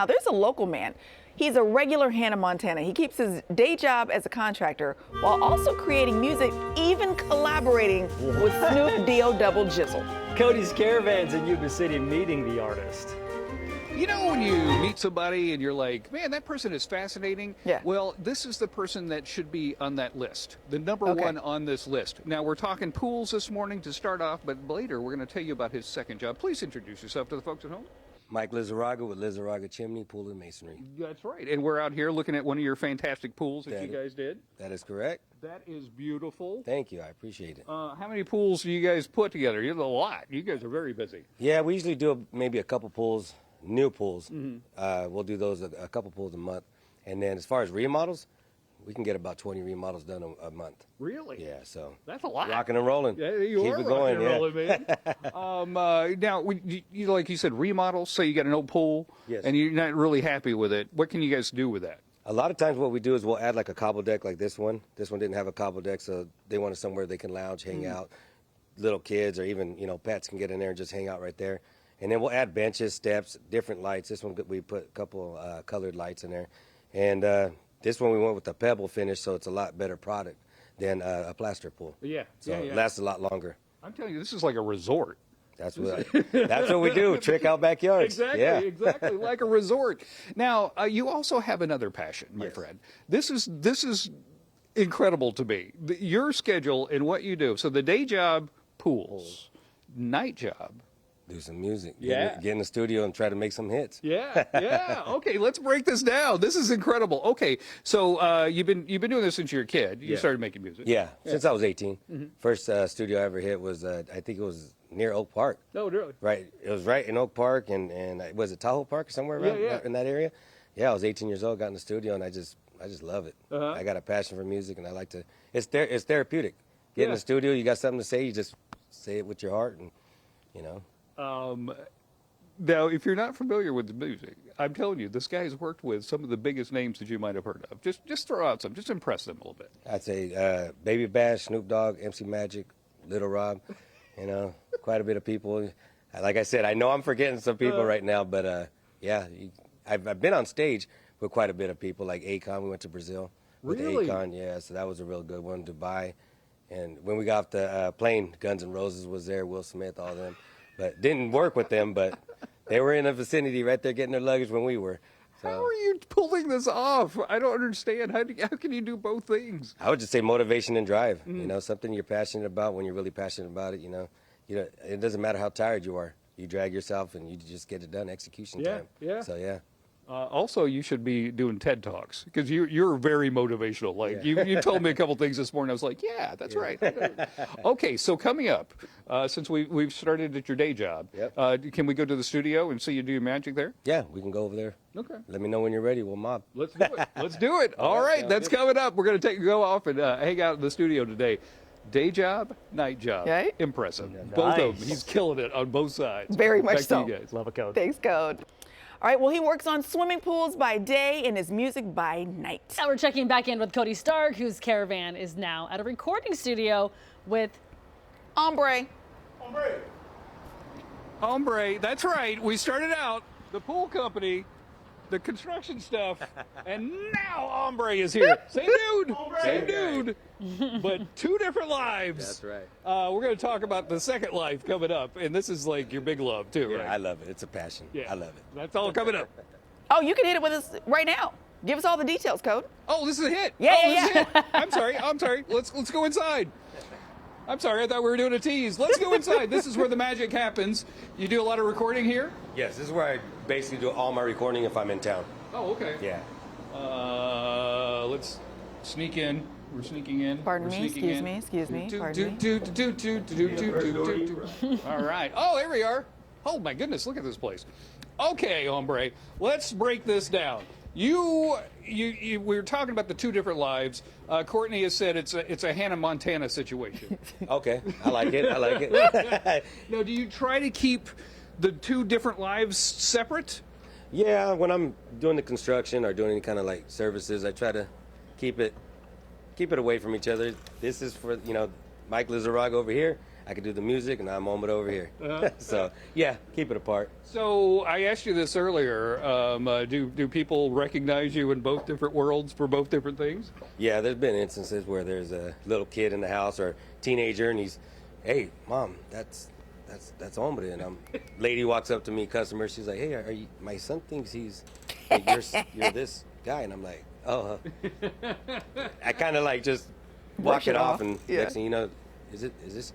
Now, there's a local man. He's a regular Hannah Montana. He keeps his day job as a contractor while also creating music, even collaborating with Snoop D.O. Double Jizzle. Cody's Caravan's in Yuba City meeting the artist. You know when you meet somebody and you're like, man, that person is fascinating? Yeah. Well, this is the person that should be on that list, the number one on this list. Now, we're talking pools this morning to start off, but later we're going to tell you about his second job. Please introduce yourself to the folks at home. Mike Lizaraga with Lizaraga Chimney, Pool and Masonry. That's right. And we're out here looking at one of your fantastic pools that you guys did. That is correct. That is beautiful. Thank you. I appreciate it. How many pools do you guys put together? You have a lot. You guys are very busy. Yeah, we usually do maybe a couple pools, new pools. We'll do those a couple pools a month. And then as far as remodels, we can get about 20 remodels done a month. Really? Yeah, so. That's a lot. Rocking and rolling. Yeah, you Keep are it going, rolling, man. Now, you like you said, remodels. Say you got an old pool, and you're not really happy with it. What can you guys do with that? A lot of times what we do is we'll add like a cobble deck like this one. This one didn't have a cobble deck, so they wanted somewhere they can lounge, hang out. Little kids or even, pets can get in there and just hang out right there. And then we'll add benches, steps, different lights. This one we put a couple colored lights in there. And this one we went with a pebble finish, so it's a lot better product than a plaster pool. Yeah. So it lasts a lot longer. I'm telling you, this is like a resort. That's what we do. Trick out backyards. Exactly, like a resort. Now, you also have another passion, my friend. This is incredible to me. Your schedule and what you do. So the day job, pools. Night job. Do some music. Get in the studio and try to make some hits. Yeah. Okay, let's break this down. This is incredible. Okay, so you've been doing this since you were a kid. You started making music. Yeah, since I was 18. First studio I ever hit was I think it was near Oak Park. Oh, really? Right. It was right in Oak Park, and was it Tahoe Park or somewhere around in that area? Yeah, I was 18 years old, got in the studio, and I just love it. I got a passion for music, and I like to. It's therapeutic. Get in the studio, you got something to say, you just say it with your heart, and Now, if you're not familiar with the music, I'm telling you, this guy has worked with some of the biggest names that you might have heard of. Just throw out some, just impress them a little bit. I'd say Baby Bash, Snoop Dogg, MC Magic, Little Rob, quite a bit of people. Like I said, I know I'm forgetting some people right now, but I've been on stage with quite a bit of people, like Akon. We went to Brazil with Akon, so that was a real good one. Dubai, and when we got off the plane, Guns N' Roses was there, Will Smith, all them. But didn't work with them, but they were in the vicinity right there getting their luggage when we were. So. How are you pulling this off? I don't understand. How can you do both things? I would just say motivation and drive. Something you're passionate about. When you're really passionate about it, it doesn't matter how tired you are. You drag yourself and you just get it done. Execution time. Yeah. So yeah. Also, you should be doing TED Talks because you're very motivational. Like you told me a couple things this morning. I was like, yeah, that's right. Okay, so coming up, since we've started at your day job, can we go to the studio and see you do your magic there? Yeah, we can go over there. Okay. Let me know when you're ready. We'll mob. Let's do it. Let's do it. All right, that's coming up. We're going to go off and hang out in the studio today. Day job, night job. Right? Impressive. Both of them. He's killing it on both sides. Very much Back so. to you guys. Love a Code. Thanks, Code. All right, well, he works on swimming pools by day and his music by night. Now we're checking back in with Cody Stark, whose Caravan is now at a recording studio with Hombre. Hombre, that's right. We started out the pool company, the construction stuff, and now Hombre is here. Same dude, same dude, but two different lives. That's right. We're going to talk about the second life coming up, and this is like your big love too, right? I love it. It's a passion. Yeah. I love it. That's all coming up. Oh, you can hit it with us right now. Give us all the details, Code. Oh, this is a hit. Yeah, oh, yeah, this is a hit. I'm sorry. Let's go inside. I'm sorry, I thought we were doing a tease. Let's go inside. This is where the magic happens. You do a lot of recording here? Yes, this is where I basically do all my recording if I'm in town. Oh, okay. Yeah. Let's sneak in. We're sneaking in. Pardon We're me, sneaking excuse in. me, pardon me. All right. Oh, there we are. Oh, my goodness, look at this place. Okay, Hombre, let's break this down. We were talking about the two different lives. Courtney has said it's a Hannah Montana situation. Okay, I like it. Now, do you try to keep the two different lives separate? Yeah, when I'm doing the construction or doing any kind of like services, I try to keep it away from each other. This is for Mike Lizaraga over here. I can do the music, and I'm Hombre over here. Uh-huh. So yeah, keep it apart. So I asked you this earlier. Do people recognize you in both different worlds for both different things? Yeah, there's been instances where there's a little kid in the house or teenager, and he's, hey, mom, that's Hombre. And lady walks up to me, customer, she's like, hey, are you, my son thinks you're this guy, and I'm like, oh. I kind of like just walk it off, and Yeah. next thing you know, is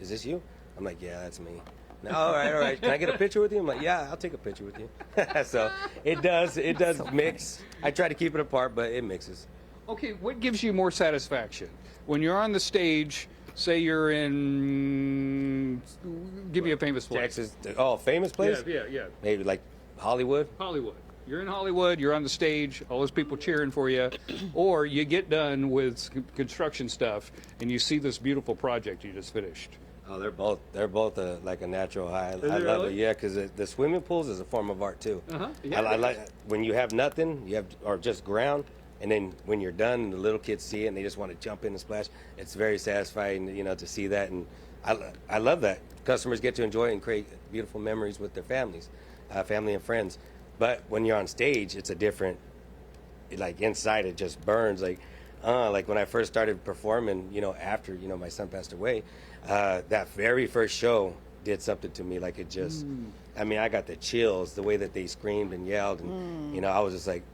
this you? I'm like, yeah, that's me. No, all right. Can I get a picture with you? I'm like, yeah, I'll take a picture with you. So it does mix. I try to keep it apart, but it mixes. Okay, what gives you more satisfaction when you're on the stage? Say you're in. Give me a famous place. Texas. Oh, famous place? Yeah. Maybe like Hollywood. Hollywood. You're in Hollywood. You're on the stage. All those people cheering for you, or you get done with construction stuff and you see this beautiful project you just finished. Oh, they're both like a natural high. I it love really? it. Yeah, because the swimming pools is a form of art too. Yeah. I like when you have nothing, or just ground, and then when you're done, the little kids see it and they just want to jump in and splash. It's very satisfying, to see that, and I love that. Customers get to enjoy it and create beautiful memories with their families, family and friends. But when you're on stage, it's a different. Like inside, it just burns. Like when I first started performing, after my son passed away, that very first show did something to me. Like it just, I mean, I got the chills. The way that they screamed and yelled, and I was just like,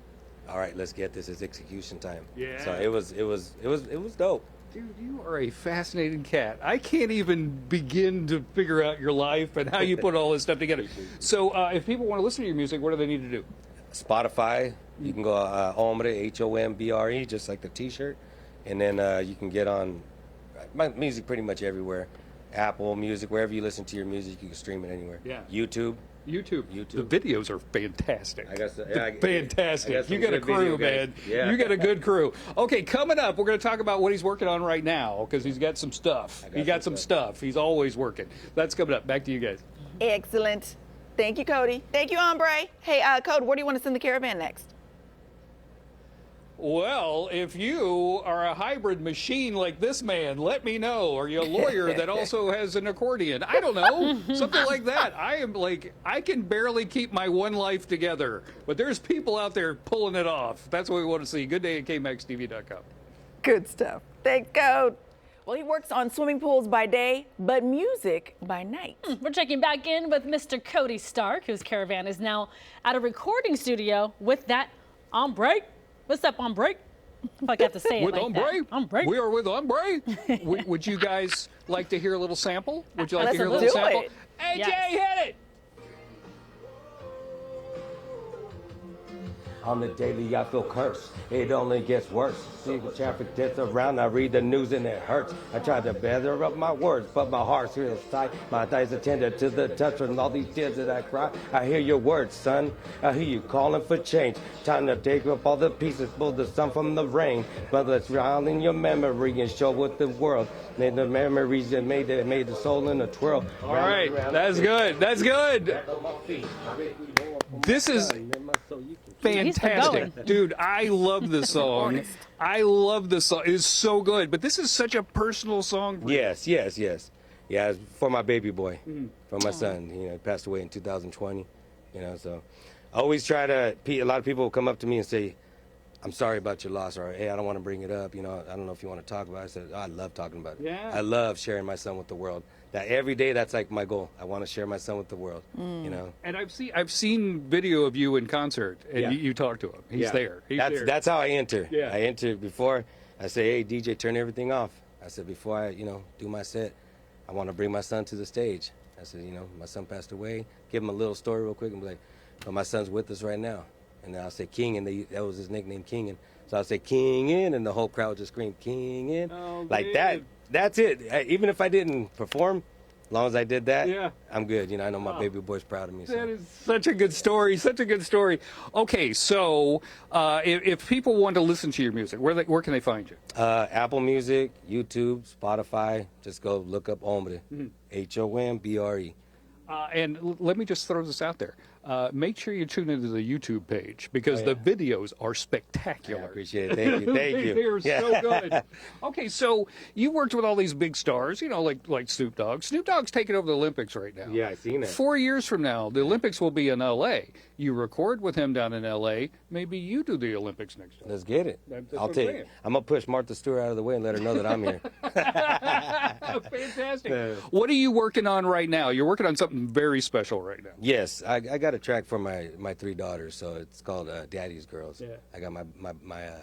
all right, let's get this. It's execution time. Yeah. So it was dope. Dude, you are a fascinating cat. I can't even begin to figure out your life and how you put all this stuff together. So, if people want to listen to your music, what do they need to do? Spotify, you can go Hombre, Hombre, just like the T-shirt, and then you can get on my music pretty much everywhere. Apple Music, wherever you listen to your music, you can stream it anywhere. Yeah. YouTube. YouTube. The videos are fantastic. Fantastic. I got some You got a good video crew, guys. man. Yeah. You got a good crew. Okay, coming up, we're going to talk about what he's working on right now because he's got some stuff. He got some stuff. He's always working. That's coming up. Back to you guys. Excellent. Thank you, Cody. Thank you, Hombre. Hey, Cody, where do you want to send the caravan next? Well, if you are a hybrid machine like this man, let me know. Are you a lawyer that also has an accordion? I don't know. Something like that. I can barely keep my one life together. But there's people out there pulling it off. That's what we want to see. Good day at KMAXTV.com. Good stuff. Thanks, Cody. Well, he works on swimming pools by day, but music by night. We're checking back in with Mr. Cody Stark, whose caravan is now at a recording studio with that Hombre. What's up, Hombre? If I have to say it With like Hombre? that. Hombre. We are with Hombre. Would you guys like to hear a little sample? Would you like Let's to hear a do little sample? it. AJ, Yes. hit it! On the daily, I feel cursed. It only gets worse. See the traffic that's around. I read the news and it hurts. I try to better up my words, but my heart feels tight. My thighs are tender to the touch from all these tears that I cry. I hear your words, son. I hear you calling for change. Time to take up all the pieces, pull the sun from the rain. But let's drown in your memory and show what the world. Made the memories that made the soul in a twirl. All right, that's good. That's good. This is fantastic. going. Dude, I love this song. I love this song. It's so good. But this is such a personal song. Yes. Yeah, it's for my baby boy, for my son. He passed away in 2020. So I always try to. A lot of people will come up to me and say, "I'm sorry about your loss," or "Hey, I don't want to bring it up. I don't know if you want to talk about it." I said, I love talking about it. Yeah. I love sharing my son with the world. That every day, that's like my goal. I want to share my son with the world. And I've seen video of you in concert, and Yeah. you talk to him. He's there. He's there. That's how I enter. Yeah. I enter before. I say, "Hey, DJ, turn everything off." I said, before I, do my set, I want to bring my son to the stage. I said, my son passed away. Give him a little story real quick and be like, "But my son's with us right now." And then I'll say King, and that was his nickname, Kingin. So I'll say King in, and the whole crowd just scream King in. Oh, Like that. dude. That's it. Even if I didn't perform, as long as I did that, Yeah. I'm good. I know my baby boy's proud of me. So. That is such a good story. Such a good story. Okay, so if people want to listen to your music, where can they find you? Apple Music, YouTube, Spotify. Just go look up Hombre, Hombre. And let me just throw this out there. make sure you tune into the YouTube page because the videos are spectacular. I appreciate it. Thank you. Thank you. They are so good. Okay, so you worked with all these big stars, like Snoop Dogg. Snoop Dogg's taking over the Olympics right now. Yeah, I seen that. 4 years from now, the Olympics will be in L.A. You record with him down in L.A. Maybe you do the Olympics next time. Let's get it. That's I'll what I'm take. saying. I'm gonna push Martha Stewart out of the way and let her know that I'm here. Fantastic. What are you working on right now? You're working on something very special right now. Yes, I got a track for my 3 daughters, so it's called Daddy's Girls. Yeah. I got my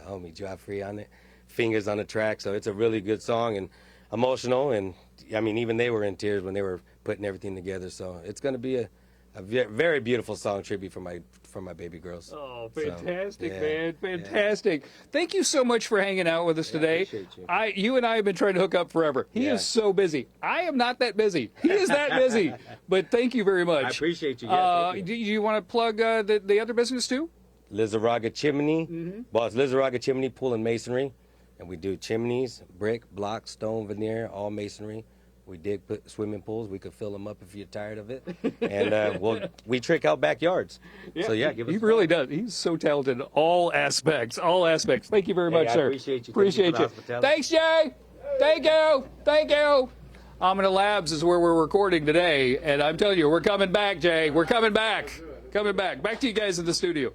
homie Joffrey on it, fingers on the track, so it's a really good song and emotional, and I mean even they were in tears when they were putting everything together. So it's going to be a very beautiful song tribute for my baby girls. Oh, fantastic, So, man. Fantastic. Thank you so much for hanging out with us today. appreciate you. You and I have been trying to hook up forever. He Yeah. is so busy. I am not that busy. He is that busy. But thank you very much. I appreciate you. Yeah, thank you. Do you want to plug the other business too? Lizaraga Chimney, Boss Lizaraga Chimney Pool and Masonry, and we do chimneys, brick, block, stone, veneer, all masonry. We dig swimming pools. We could fill them up if you're tired of it, and we trick out backyards. So yeah, give us. He a really call. does. He's so talented in all aspects. All aspects. Thank you very much, I sir. appreciate you. Thank you Appreciate for the you. hospitality. Thanks, Jay. Thank you. Thank you. Omina Labs is where we're recording today, and I'm telling you, we're coming back, Jay. We're coming back. Coming back. Back to you guys in the studio.